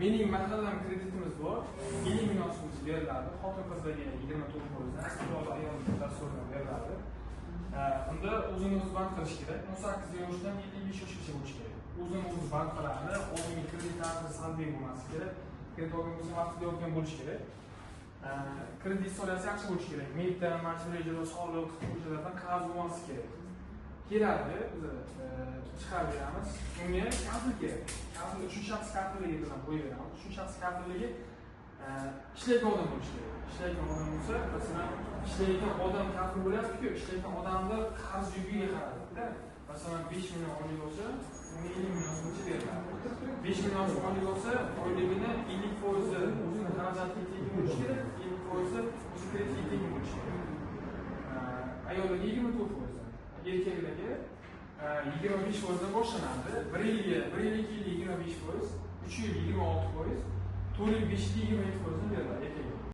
mening mahallam kreditimiz bor. 50 million so'm beriladi. Xotin-qizlarga 24%, istiqbolli ayollarga so'rab beriladi. Unda o'zingiz bank qilish kerak. 18 yoshdan 75 yoshgacha bo'lish kerak. O'zingiz bank qiladi, oldingi kredit tarixi salbiy bo'lmasligi kerak. Kredit olganingizda vaqtida olgan bo'lish kerak. Kredit istoriyasi yaxshi bo'lishi kerak. Me'tan, majburiy ijro, soliq, hujjatlardan qarz bo'lmasligi kerak. Keladi, biz chiqarib beramiz. Unga kafil kerak. Kafil 3 shaxs kafilligi bilan qo'yaveramiz. 3 shaxs kafilligi ishlaydigan odam bo'lishi kerak. Ishlaydigan odam bo'lsa, masalan, ishlaydigan odam kafil bo'lyapti-ku, ishlaydigan odamni qarz yukiga qaradi. Masalan, 5 million oylik bo'lsa, unga 50 million so'mcha beriladi. 5 million so'm oylik bo'lsa, oyligini 50% o'zini xarajatlariga teng bo'lishi kerak, 50% o'zi kreditga teng bo'lishi kerak. Ayollarga 24%, erkaklarga 25% dan boshlanadi. 1 yilga 25%, 3 yil 26%, 4 yil 5 yil 27% beriladi erkaklarga.